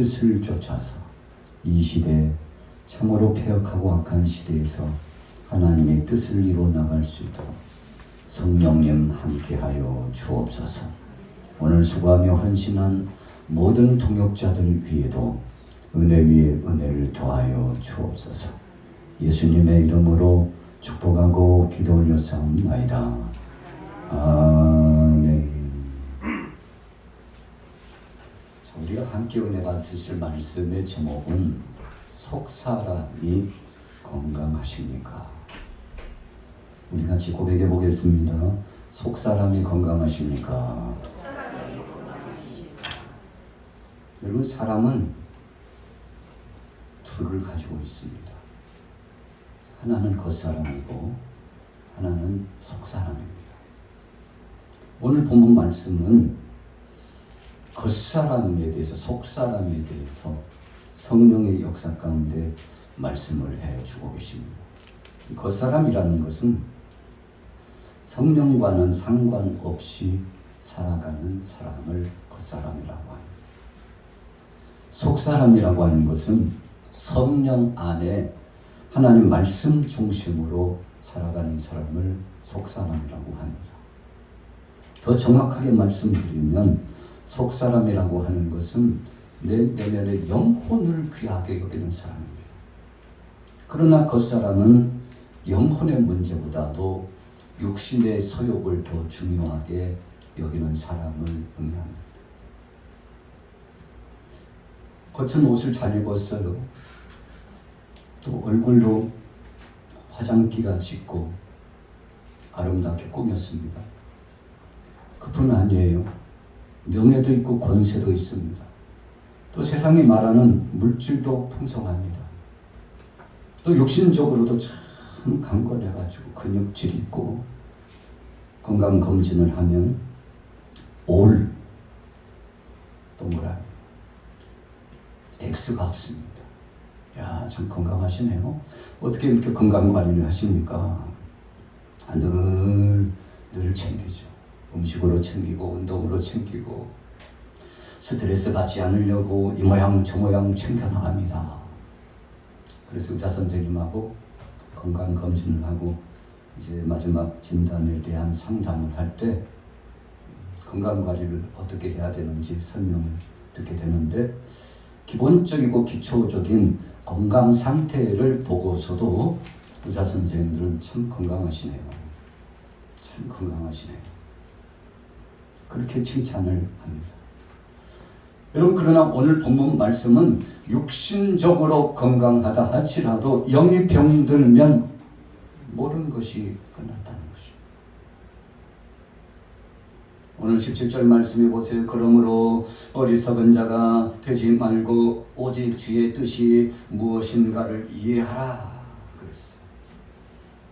뜻을 쫓아서 이 시대 참으로 패역하고 악한 시대에서 하나님의 뜻을 이루어 나갈 수 있도록 성령님 함께하여 주옵소서. 오늘 수고하며 헌신한 모든 동역자들 위에도 은혜 위에 은혜를 더하여 주옵소서. 예수님의 이름으로 축복하고 기도 올려사옵나이다. 아멘. 우리가 함께 은혜 받으실 말씀의 제목은 속사람이 건강하십니까? 우리 같이 고백해 보겠습니다. 속사람이 건강하십니까? 여러분, 사람은 둘을 가지고 있습니다. 하나는 겉사람이고 하나는 속사람입니다. 오늘 본문 말씀은 겉사람에 대해서, 속사람에 대해서 성령의 역사 가운데 말씀을 해주고 계십니다. 겉사람이라는 것은 성령과는 상관없이 살아가는 사람을 겉사람이라고 합니다. 속사람이라고 하는 것은 성령 안에 하나님 말씀 중심으로 살아가는 사람을 속사람이라고 합니다. 더 정확하게 말씀드리면 속사람이라고 하는 것은 내 내면의 영혼을 귀하게 여기는 사람입니다. 그러나 겉사람은 영혼의 문제보다도 육신의 소욕을 더 중요하게 여기는 사람을 의미합니다. 겉은 옷을 잘 입었어요. 또 얼굴도 화장기가 짙고 아름답게 꾸몄습니다. 그뿐 아니에요. 명예도 있고 권세도 있습니다. 또 세상이 말하는 물질도 풍성합니다. 또 육신적으로도 참 강건해가지고 근육질 있고 건강검진을 하면 또 뭐라 X가 없습니다. 야, 참 건강하시네요. 어떻게 이렇게 건강관리를 하십니까? 늘 챙기죠. 음식으로 챙기고 운동으로 챙기고 스트레스 받지 않으려고 이 모양 저 모양 챙겨나갑니다. 그래서 의사 선생님하고 건강검진을 하고 이제 마지막 진단에 대한 상담을 할 때 건강관리를 어떻게 해야 되는지 설명을 듣게 되는데, 기본적이고 기초적인 건강 상태를 보고서도 의사 선생님들은 참 건강하시네요. 참 건강하시네요. 그렇게 칭찬을 합니다. 여러분, 그러나 오늘 본문 말씀은 육신적으로 건강하다 할지라도 영이 병들면 모든 것이 끝났다는 것입니다. 오늘 17절 말씀해 보세요. 그러므로 어리석은 자가 되지 말고 오직 주의 뜻이 무엇인가를 이해하라 그랬어요.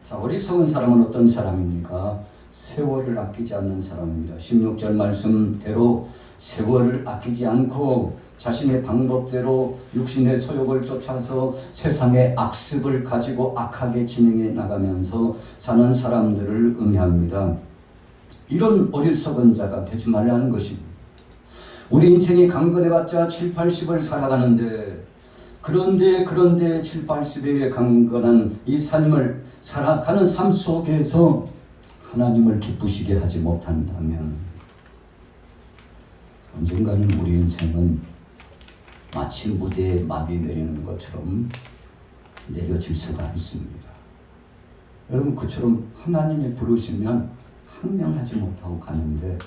자, 어리석은 사람은 어떤 사람입니까? 세월을 아끼지 않는 사람입니다. 16절 말씀대로 세월을 아끼지 않고 자신의 방법대로 육신의 소욕을 쫓아서 세상의 악습을 가지고 악하게 진행해 나가면서 사는 사람들을 의미합니다. 이런 어리석은 자가 되지 말라는 것입니다. 우리 인생이 강건해봤자 7, 80을 살아가는데, 그런데 7, 80의 강건한 이 삶을 살아가는 삶 속에서 하나님을 기쁘시게 하지 못한다면 언젠가는 우리 인생은 마치 무대에 막이 내리는 것처럼 내려질 수가 있습니다. 여러분, 그처럼 하나님이 부르시면 항명하지 못하고 가는데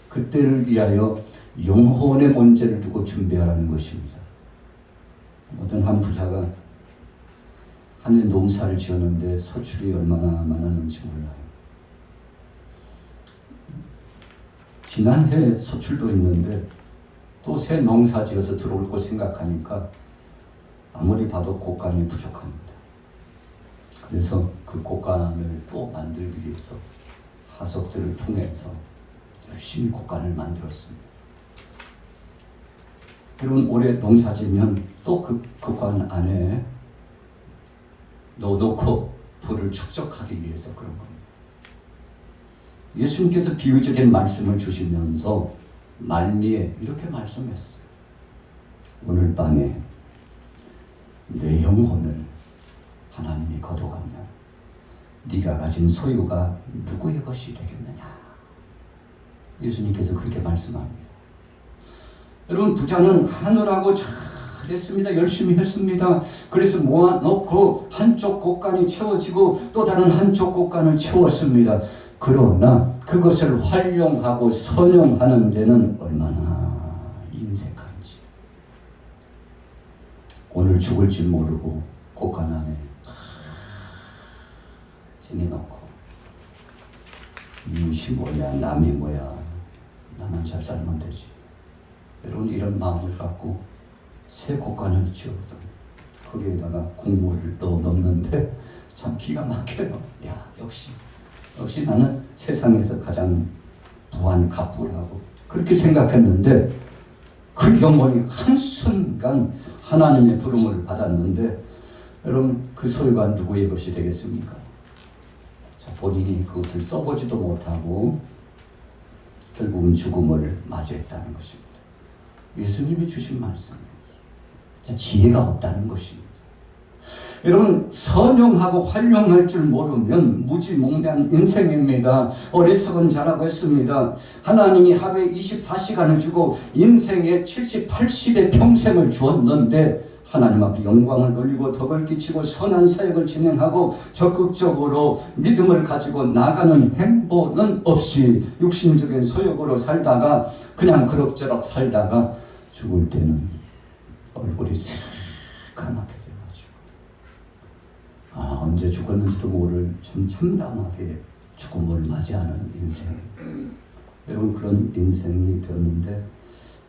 그때를 위하여 영혼의 문제를 두고 준비하라는 것입니다. 어떤 한 부자가 한 해 농사를 지었는데 소출이 얼마나 많았는지 몰라요. 지난해 소출도 있는데 또 새 농사 지어서 들어올 거 생각하니까 아무리 봐도 곡간이 부족합니다. 그래서 그 곡간을 또 만들기 위해서 하석들을 통해서 열심히 곡간을 만들었습니다. 여러분, 올해 농사 지면 또 그 곡간 안에 넣어놓고 불을 축적하기 위해서 그런 겁니다. 예수님께서 비유적인 말씀을 주시면서 말미에 이렇게 말씀했어요. 오늘 밤에 내 영혼을 하나님이 거둬가면 네가 가진 소유가 누구의 것이 되겠느냐. 예수님께서 그렇게 말씀합니다. 여러분, 부자는 하느라고 잘했습니다. 열심히 했습니다. 그래서 모아놓고 한쪽 곳간이 채워지고 또 다른 한쪽 곳간을 채웠습니다. 그러나 그것을 활용하고 선용하는 데는 얼마나 인색한지. 오늘 죽을 줄 모르고 곳간 안에 쟁여놓고 이웃이 뭐야, 남이 뭐야, 나만 잘 살면 되지. 여러분, 이런 마음을 갖고 새 곳간을 지어서 거기에다가 국물을 넣는데 참 기가 막혀요. 야, 역시 나는 세상에서 가장 부한 갑부라고 그렇게 생각했는데, 그 영혼이 한순간 하나님의 부름을 받았는데, 여러분, 그 소유가 누구의 것이 되겠습니까? 자, 본인이 그것을 써보지도 못하고 결국은 죽음을 맞이했다는 것입니다. 예수님이 주신 말씀입니다. 지혜가 없다는 것입니다. 여러분, 선용하고 활용할 줄 모르면 무지몽매한 인생입니다. 어리석은 자라고 했습니다. 하나님이 하루에 24시간을 주고 인생의 70, 80의 평생을 주었는데 하나님 앞에 영광을 돌리고 덕을 끼치고 선한 사역을 진행하고 적극적으로 믿음을 가지고 나가는 행보는 없이 육신적인 소욕으로 살다가 그냥 그럭저럭 살다가 죽을 때는 얼굴이 새까맣게 돼가지고 언제 죽었는지도 모를 참 참담하게 죽음을 맞이하는 인생. 여러분, 그런 인생이 되었는데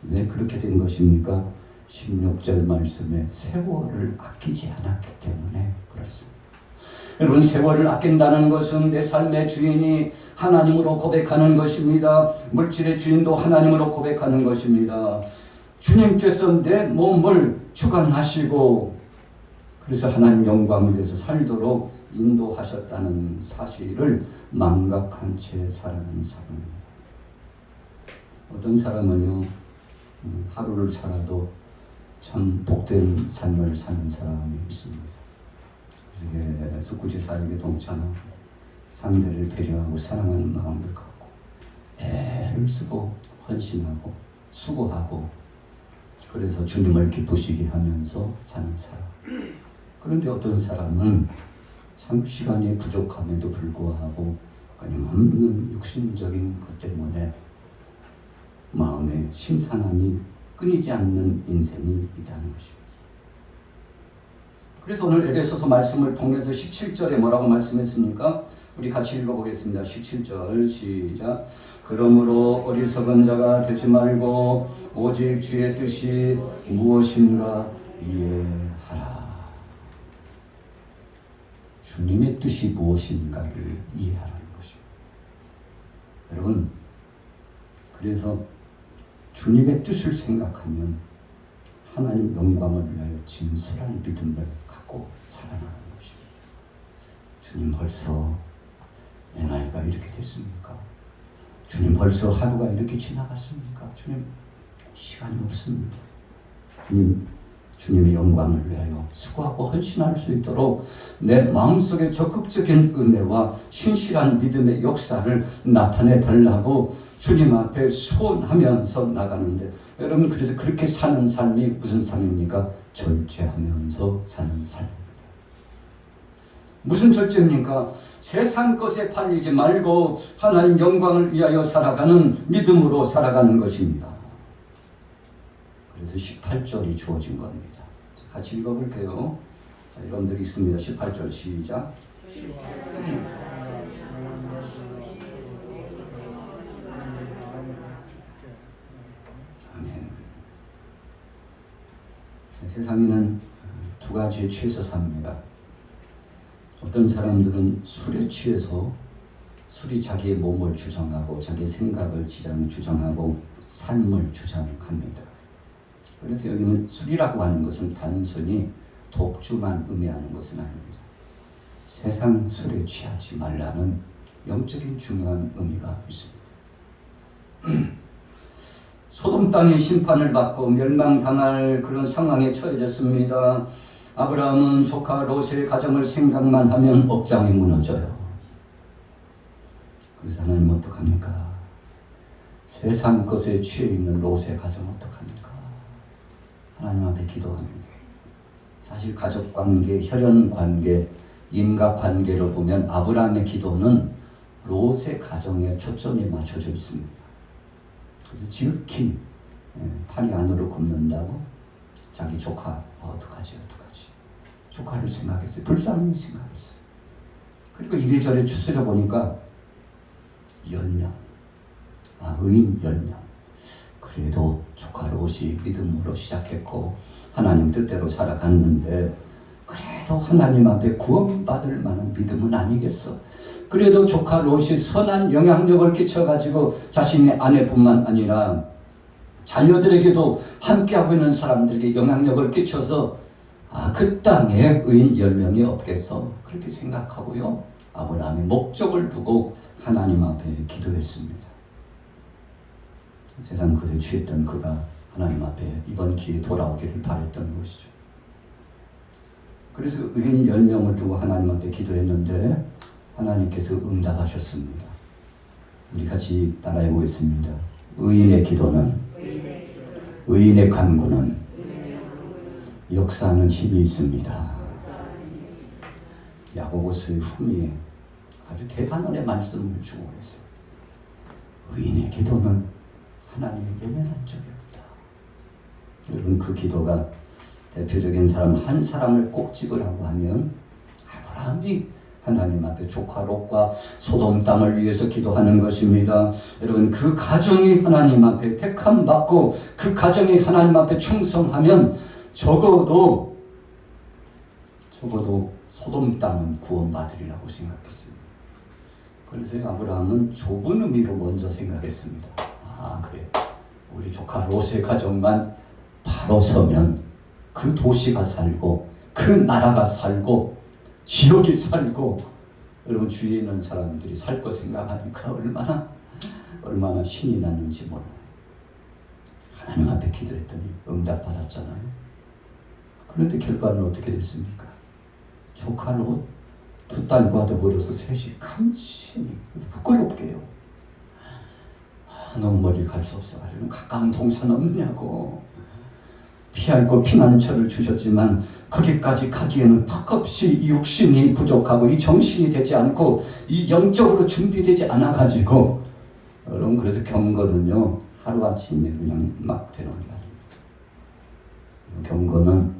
왜 그렇게 된 것입니까? 16절 말씀에 세월을 아끼지 않았기 때문에 그렇습니다. 여러분, 세월을 아낀다는 것은 내 삶의 주인이 하나님으로 고백하는 것입니다. 물질의 주인도 하나님으로 고백하는 것입니다. 주님께서 내 몸을 주관하시고 그래서 하나님 영광을 위해서 살도록 인도하셨다는 사실을 망각한 채 살아가는 사람입니다. 어떤 사람은요, 하루를 살아도 참 복된 삶을 사는 사람이 있습니다. 그래서 구제사역에 동참하고 상대를 배려하고 사랑하는 마음을 갖고 애를 쓰고 헌신하고 수고하고 그래서 주님을 기쁘시게 하면서 사는 사람. 그런데 어떤 사람은 참 시간이 부족함에도 불구하고 끊임없는 육신적인 것 때문에 마음에 심산함이 끊이지 않는 인생이 있다는 것입니다. 그래서 오늘 에베소서 말씀을 통해서 17절에 뭐라고 말씀했습니까? 우리 같이 읽어보겠습니다. 17절 시작. 그러므로 어리석은 자가 되지 말고 오직 주의 뜻이 무엇인가 이해하라. 주님의 뜻이 무엇인가를 이해하라는 것입니다. 여러분, 그래서 주님의 뜻을 생각하면 하나님 영광을 위하여 진실한 믿음을 갖고 살아나는 것입니다. 주님, 벌써 내 나이가 이렇게 됐습니까? 주님, 벌써 하루가 이렇게 지나갔습니까? 주님, 시간이 없습니다. 주님의 영광을 위하여 수고하고 헌신할 수 있도록 내 마음속에 적극적인 은혜와 신실한 믿음의 역사를 나타내 달라고 주님 앞에 소원하면서 나가는데, 여러분, 그래서 그렇게 사는 삶이 무슨 삶입니까? 절제하면서 사는 삶입니다. 무슨 절제입니까? 세상 것에 팔리지 말고 하나님 영광을 위하여 살아가는 믿음으로 살아가는 것입니다. 그래서 18절이 주어진 겁니다. 같이 읽어볼게요. 자, 여러분들이 있습니다. 18절 시작. 아멘. 세상에는 두 가지에 취해서 삽니다. 어떤 사람들은 술에 취해서 술이 자기의 몸을 주장하고 자기의 생각을 주장하고 삶을 주장합니다. 그래서 여기는 술이라고 하는 것은 단순히 독주만 의미하는 것은 아닙니다. 세상 술에 취하지 말라는 영적인 중요한 의미가 있습니다. 소돔 땅이 심판을 받고 멸망당할 그런 상황에 처해졌습니다. 아브라함은 조카 롯의 가정을 생각만 하면 억장이 무너져요. 그래서 하나님 어떡합니까? 세상 것에 취해 있는 롯의 가정 어떡합니까? 하나님 앞에 기도합니다. 사실 가족관계, 혈연관계, 인과관계를 보면 아브라함의 기도는 롯의 가정에 초점이 맞춰져 있습니다. 그래서 지극히 팔이 안으로 굽는다고 자기 조카 어떡하지. 조카를 생각했어요. 불쌍히 생각했어요. 그리고 이래저래 추스려 보니까 10명, 의인 10명. 그래도 조카 롯이 믿음으로 시작했고 하나님 뜻대로 살아갔는데 그래도 하나님 앞에 구원받을 만한 믿음은 아니겠어. 그래도 조카 롯이 선한 영향력을 끼쳐가지고 자신의 아내뿐만 아니라 자녀들에게도 함께하고 있는 사람들에게 영향력을 끼쳐서 그 땅에 의인 10명이 없겠어. 그렇게 생각하고요. 아브라함이 목적을 두고 하나님 앞에 기도했습니다. 세상 것에 취했던 그가 하나님 앞에 이번 기회에 돌아오기를 바랬던 것이죠. 그래서 의인 10명을 두고 하나님 앞에 기도했는데 하나님께서 응답하셨습니다. 우리 같이 따라해 보겠습니다. 의인의 기도는, 의인의 간구는 역사하는 힘이 있습니다. 야고보서의 후미에 아주 대단원의 말씀을 주고 계세요. 의인의 기도는 하나님이 외면한 적이 없다. 여러분, 그 기도가 대표적인 사람 한 사람을 꼭 집으라고 하면 아브라함이 하나님 앞에 조카 롯과 소돔 땅을 위해서 기도하는 것입니다. 여러분, 그 가정이 하나님 앞에 택함 받고 그 가정이 하나님 앞에 충성하면 적어도 소돔 땅은 구원받으리라고 생각했습니다. 그래서 아브라함은 좁은 의미로 먼저 생각했습니다. 그래, 우리 조카 롯의 가정만 바로 서면 그 도시가 살고 그 나라가 살고 지역이 살고 여러분 주위에 있는 사람들이 살 거 생각하니까 얼마나 신이 났는지 몰라요. 하나님 앞에 기도했더니 응답받았잖아요. 그런데 결과는 어떻게 됐습니까? 조카 롯 두 딸과 더불어서 셋이 간신히 부끄럽게요. 너무 멀리 갈 수 없어가지고 가까운 동산 없냐고 피할 곳 피난처를 주셨지만 거기까지 가기에는 턱없이 육신이 부족하고 이 정신이 되지 않고 이 영적으로 준비되지 않아가지고 여러분, 그래서 경건은요 하루아침에 그냥 막 되는 게 아닙니다. 경건은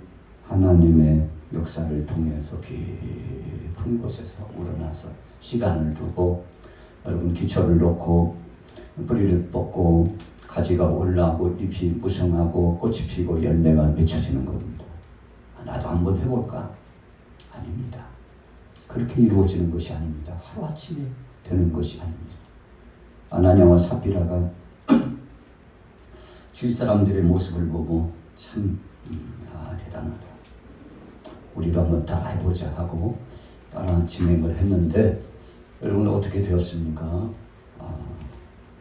하나님의 역사를 통해서 깊은 곳에서 우러나서 시간을 두고 여러분 기초를 놓고 뿌리를 뻗고 가지가 올라오고 잎이 무성하고 꽃이 피고 열매가 맺혀지는 겁니다. 나도 한번 해볼까? 아닙니다. 그렇게 이루어지는 것이 아닙니다. 하루아침에 되는 것이 아닙니다. 아나니아와 삽비라가 주위 사람들의 모습을 보고 참 대단하다. 우리도 한번 따라해보자 하고 따라 진행을 했는데 여러분 어떻게 되었습니까?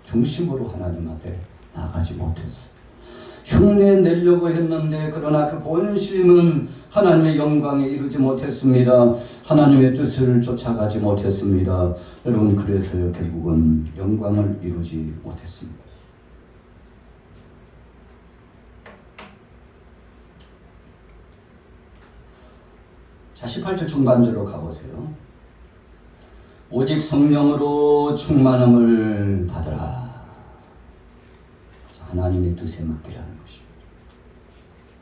중심으로 하나님 앞에 나가지 못했어. 흉내 내려고 했는데 그러나 그 본심은 하나님의 영광에 이르지 못했습니다. 하나님의 뜻을 쫓아가지 못했습니다. 여러분, 그래서 결국은 영광을 이루지 못했습니다. 자, 18절 중반절로 가보세요. 오직 성령으로 충만함을 받으라. 하나님의 뜻에 맡기라는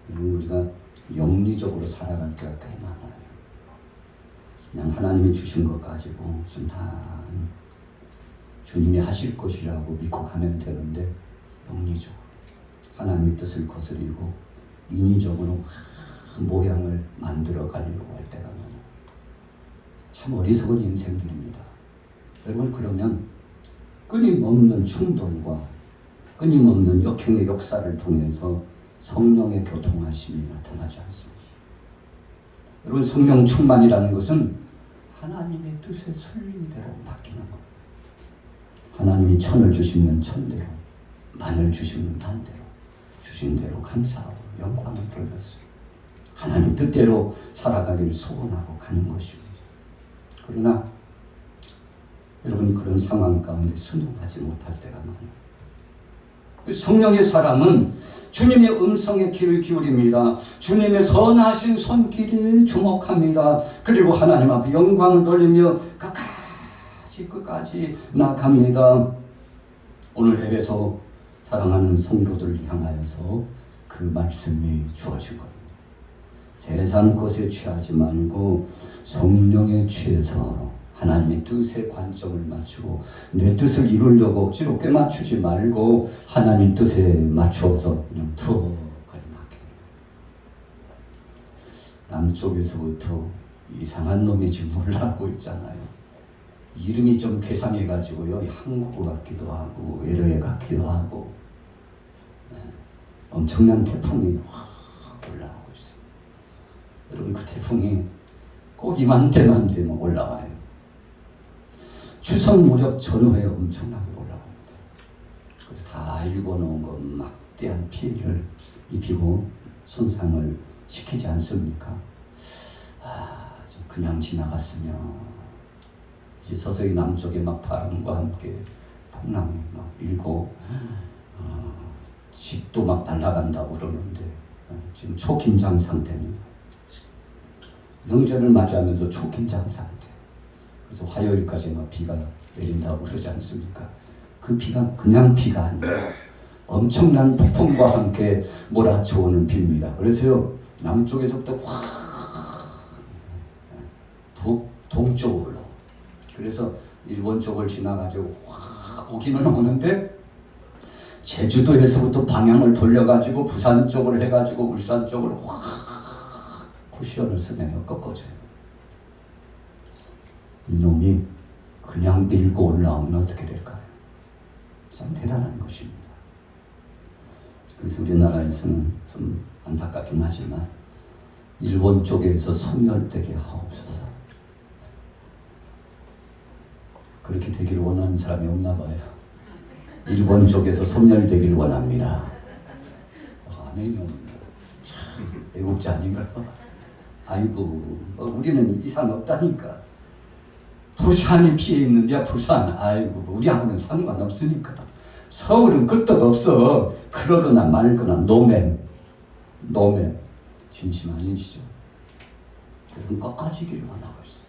것입니다. 우리가 영리적으로 살아갈 때가 꽤 많아요. 그냥 하나님이 주신 것 가지고 순탄히 주님이 하실 것이라고 믿고 가면 되는데 영리적으로 하나님의 뜻을 거스리고 인위적으로 모양을 만들어 가려고 할 때가 많아요. 참 어리석은 인생들입니다. 여러분, 그러면 끊임없는 충동과 끊임없는 역행의 역사를 통해서 성령의 교통하심이 나타나지 않습니다. 여러분, 성령 충만이라는 것은 하나님의 뜻에 순리대로 맡기는 것. 하나님이 천을 주시면 천대로, 마늘 주시면 마음대로 주신 대로 감사하고 영광을 돌려서 하나님 뜻대로 살아가기를 소원하고 가는 것입니다. 그러나 여러분 그런 상황 가운데 순종하지 못할 때가 많아요. 성령의 사람은 주님의 음성에 귀를 기울입니다. 주님의 선하신 손길에 주목합니다. 그리고 하나님 앞에 영광을 돌리며 끝까지 나아갑니다. 오늘 예배소 사랑하는 성도들을 향하여서 그 말씀이 주어진 겁니다. 세상 것에 취하지 말고 성령에 취해서 하나님의 뜻에 관점을 맞추고 내 뜻을 이루려고 억지로 꿰맞추지 말고 하나님 뜻에 맞추어서 그냥 툭거리 맡깁니다. 남쪽에서부터 이상한 놈이 지금 올라오고 있잖아요. 이름이 좀 괴상해가지고요. 항구 같기도 하고 외래에 같기도 하고 엄청난 태풍이 확 올라오고 있어요. 여러분 그 태풍이 꼭 이맘때만 되면 올라와요. 추석 무렵 전후에 엄청나게 올라옵니다. 그래서 다 일궈놓은 거 막대한 피해를 입히고 손상을 시키지 않습니까? 좀 그냥 지나갔으면 이제 서서히 남쪽에 막 바람과 함께 풍랑이 막 일고 집도 막 날아간다고 그러는데 지금 초긴장 상태입니다. 명절을 맞이하면서 초긴장 상태. 그래서 화요일까지 막 비가 내린다고 그러지 않습니까? 그 비가 그냥 비가 아니에요. 엄청난 폭풍과 함께 몰아쳐오는 비입니다. 그래서요 남쪽에서부터 확 동쪽으로 그래서 일본 쪽을 지나가지고 확 오기는 오는데 제주도에서부터 방향을 돌려가지고 부산 쪽을 해가지고 울산 쪽으로 확 쿠션을 쓰네요. 꺾어져요. 이놈이 그냥 밀고 올라오면 어떻게 될까요? 참 대단한 것입니다. 그래서 우리나라에서는 좀 안타깝긴 하지만 일본 쪽에서 소멸되게 하옵소서. 그렇게 되기를 원하는 사람이 없나 봐요. 일본 쪽에서 소멸되기를 원합니다. 아멘이 없네. 참 애국자 아닌가요? 아이고 우리는 이상 없다니까. 부산이 피해 있는데 부산 아이고 우리하고는 상관없으니까. 서울은 끄떡없어. 그러거나 말거나 노맨 진심 아니시죠? 여러분 꺾어지기를 원하고 있어요.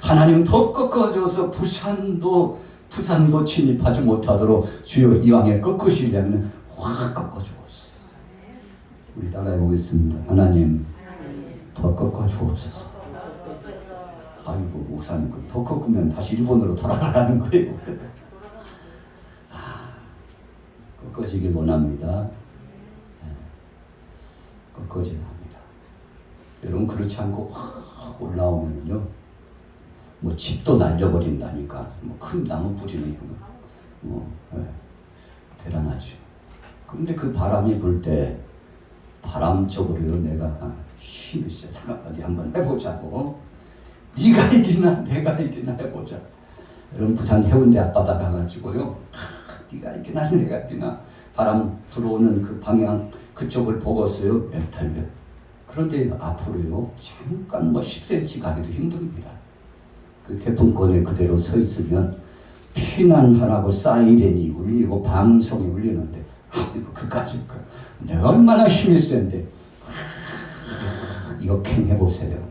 하나님 더 꺾어줘서 부산도 진입하지 못하도록 주여 이왕에 꺾으시려면 확 꺾어주옵소서. 우리 따라해 보겠습니다. 하나님 더 꺾어주옵소서. 아이고 목사님 더 꺾으면 다시 일본으로 돌아가라는 거예요. 꺾어지길 원합니다. 꺾어져야 합니다. 여러분 그렇지 않고 확 올라오면요 뭐 집도 날려버린다니까. 뭐 큰 나무 뿌리는 대단하죠. 근데 그 바람이 불 때 바람 쪽으로 내가 힘이 세다가 어디 한번 해보자고. 네가 이기나 내가 이기나 해보자. 여러분 부산 해운대 앞바다 가가지고요. 네가 이기나 내가 이기나 바람 들어오는 그 방향 그쪽을 보고서요. 달려. 그런데 앞으로요. 잠깐 뭐 10cm 가기도 힘듭니다. 그 태풍권에 그대로 서 있으면 피난하라고 사이렌이 울리고 방송이 울리는데 그까지 내가 얼마나 힘이 센데 이거 캥해보세요.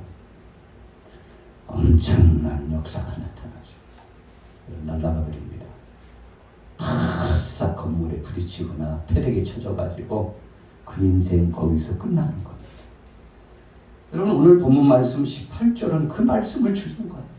엄청난 역사가 나타나죠. 날아가 버립니다. 바싹 건물에 부딪히거나 패대기 쳐져가지고 그 인생 거기서 끝나는 겁니다. 여러분 오늘 본문 말씀 18절은 그 말씀을 주는 거예요.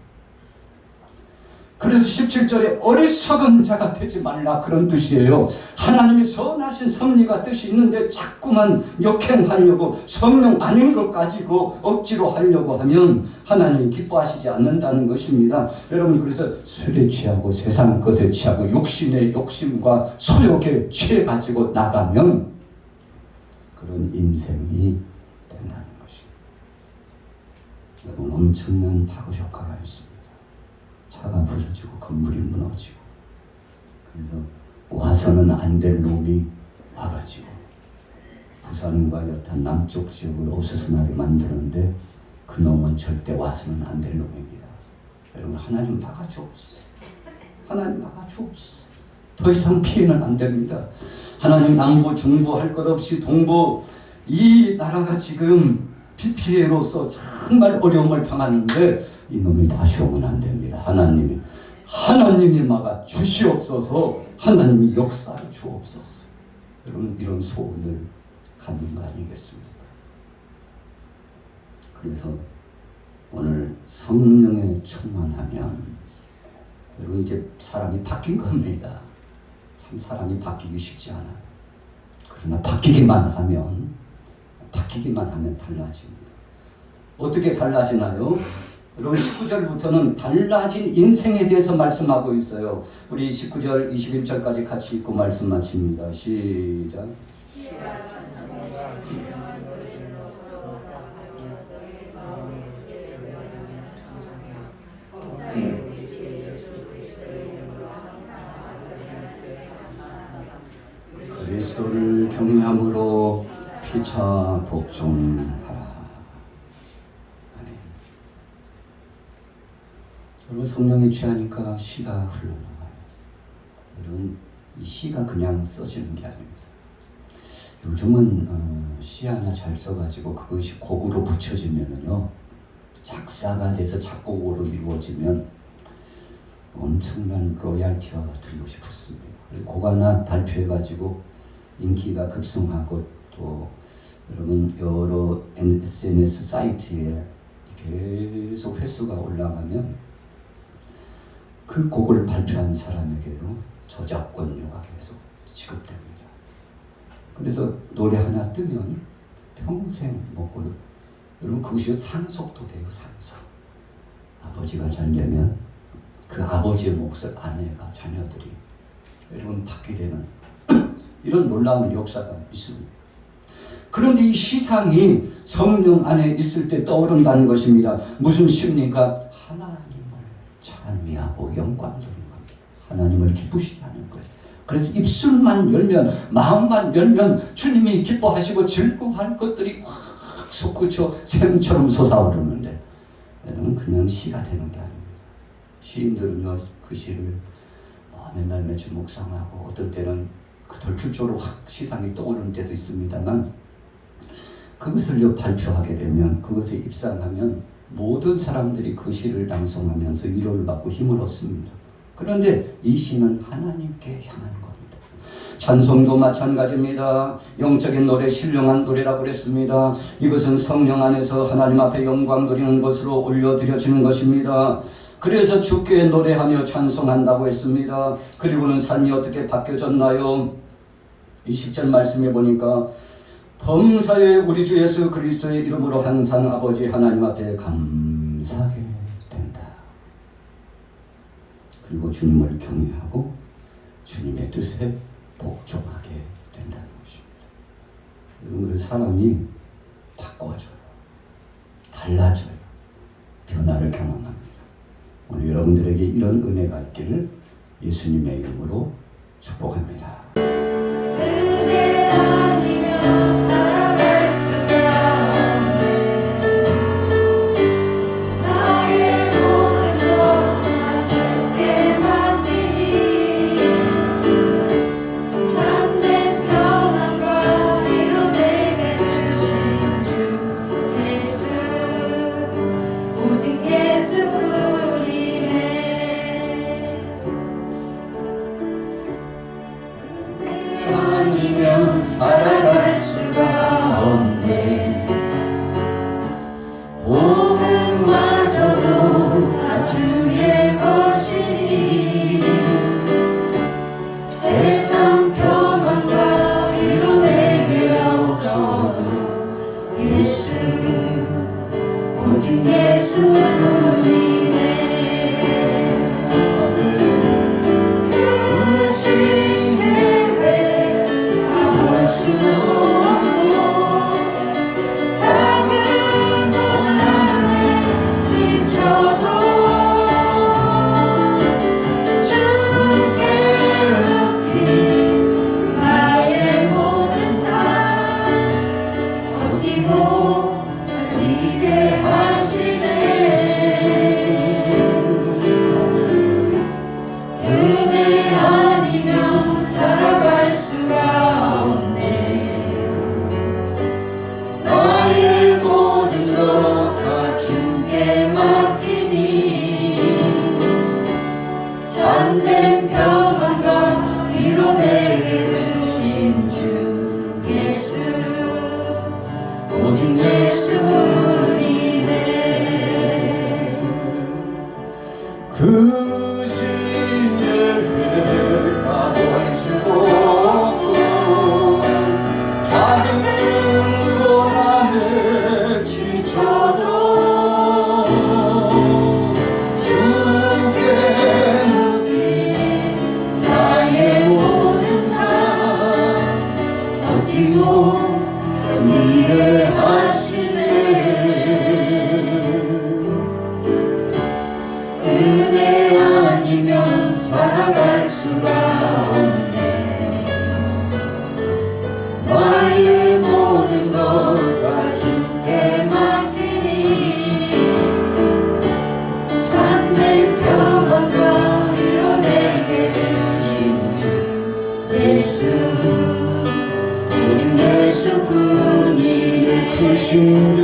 그래서 17절에 어리석은 자가 되지 말라 그런 뜻이에요. 하나님이 선하신 섭리가 뜻이 있는데 자꾸만 역행하려고 성령 아닌 것 가지고 억지로 하려고 하면 하나님이 기뻐하시지 않는다는 것입니다. 여러분 그래서 술에 취하고 세상 것에 취하고 육신의 욕심과 소욕에 취해가지고 나가면 그런 인생이 된다는 것입니다. 여러분 엄청난 파급 효과가 있습니다. 차가 부서지고 건물이 무너지고 그래서 와서는 안 될 놈이 와가지고 부산과 여탄 남쪽 지역을 어수선하게 만드는데 그 놈은 절대 와서는 안 될 놈입니다. 여러분, 하나님 막아주옵소서. 하나님 막아주옵소서. 더 이상 피해는 안 됩니다. 하나님 남부 중부 할 것 없이 동부, 이 나라가 지금 피해로서 정말 어려움을 당하는데 이놈이 다시 오면 안 됩니다. 하나님이 막아 주시옵소서. 하나님이 역사해 주옵소서. 여러분, 이런 소원을 갖는 거 아니겠습니까? 그래서 오늘 성령에 충만하면 여러분, 이제 사람이 바뀐 겁니다. 참 사람이 바뀌기 쉽지 않아요. 그러나 바뀌기만 하면 달라집니다. 어떻게 달라지나요? 여러분, 19절부터는 달라진 인생에 대해서 말씀하고 있어요. 우리 19절 21절까지 같이 읽고 말씀 마칩니다. 시작. 그리스도를 경외함으로 피차 복종하라. 아멘. 여러분, 성령이 취하니까 시가 흘러나와요. 여러분, 이 시가 그냥 써지는 게 아닙니다. 요즘은 시 하나 잘 써가지고 그것이 곡으로 붙여지면은요, 작사가 돼서 작곡으로 이루어지면 엄청난 로얄티가 들고 싶었습니다. 곡 하나 발표해가지고 인기가 급성하고 또 여러분 여러 SNS 사이트에 계속 횟수가 올라가면 그 곡을 발표한 사람에게로 저작권료가 계속 지급됩니다. 그래서 노래 하나 뜨면 평생 먹고, 여러분 그것이 상속도 돼요. 상속. 아버지가 잘 되면 그 아버지의 몫을 아내가, 자녀들이 여러분 받게 되는 이런 놀라운 역사가 있습니다. 그런데 이 시상이 성령 안에 있을 때 떠오른다는 것입니다. 무슨 시입니까? 하나님을 찬미하고 영광 돌리는 겁니다. 하나님을 기쁘시게 하는 거예요. 그래서 입술만 열면, 마음만 열면 주님이 기뻐하시고 즐거워할 것들이 확 솟구쳐 샘처럼 솟아오르는데, 여러분 그냥 시가 되는 게 아닙니다. 시인들은요, 그 시를 맨날 며칠 묵상하고 어떨 때는 그 돌출적으로 확 시상이 떠오르는 때도 있습니다만, 그것을 발표하게 되면, 그것에 입상하면 모든 사람들이 그 시를 낭송하면서 위로를 받고 힘을 얻습니다. 그런데 이 시는 하나님께 향한 겁니다. 찬송도 마찬가지입니다. 영적인 노래, 신령한 노래라고 그랬습니다. 이것은 성령 안에서 하나님 앞에 영광 드리는 것으로 올려드려지는 것입니다. 그래서 주께 노래하며 찬송한다고 했습니다. 그리고는 삶이 어떻게 바뀌어졌나요? 20절 말씀해 보니까 범사에 우리 주 예수 그리스도의 이름으로 항상 아버지 하나님 앞에 감사하게 된다. 그리고 주님을 경외하고 주님의 뜻에 복종하게 된다는 것입니다. 여러분, 사람이 바꿔져요. 달라져요. 변화를 경험합니다. 오늘 여러분들에게 이런 은혜가 있기를 예수님의 이름으로 축복합니다. 은혜 아니면 살아갈 수가 없네. 나의 모든 것 다 주께 맡기니 참된 평안과 위로 내게 주신 주 예수, 오직 예수뿐이네. 아니면 살아갈 수가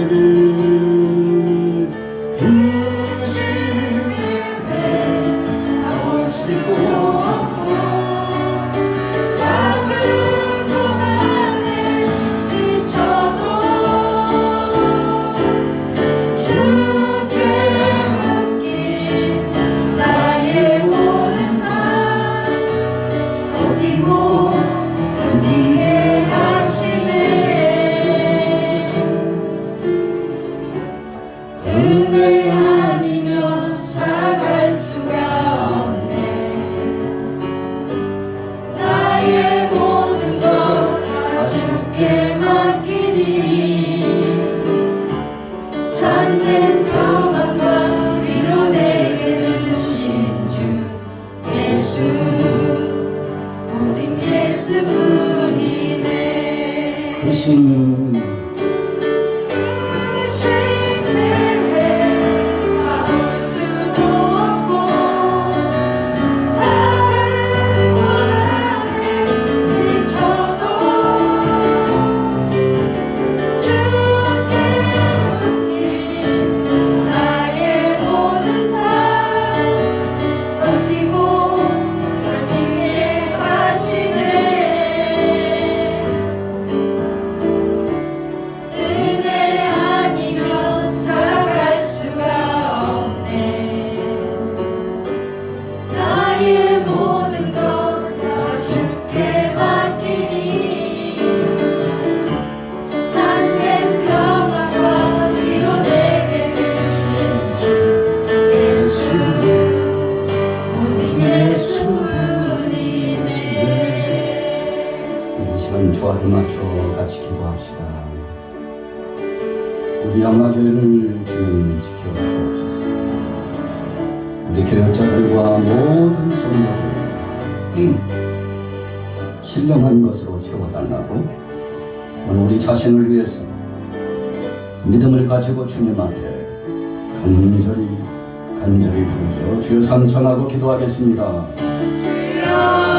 나에게 그 시간에 나올 수도 없고 작은 고난에 지쳐도 주께 맡긴 나의 모든 삶 버티고 견디게 하시네. 은혜 아니면 살아갈 수가 없네. 나의 모든 것 다 주께 맡기니 참된 평안과 위로 내게 주신 주 예수 오직 예수뿐이네. 크신 내게 가볼 수도 없고 작은 고난에 지쳐도 주께 맡긴 나의 모든 삶 버티고 견디게 하시네. 은혜 아니면 살아갈 수가 없네. 나의 모든 것 다 주께 맡기니 참된 평안과 위로 내게 주신 주 예수 오직 예수뿐이네. 이 시간 조화를 맞춰 같이 기도합시다. 우리 양마교회를 주님 지켜 주옵소서. 우리 교역자들과 모든 성도들 신령한 것으로 채워달라고 오늘 우리 자신을 위해서 믿음을 가지고 주님 앞에 간절히 부르짖어 주여 삼성하고 기도하겠습니다. 주여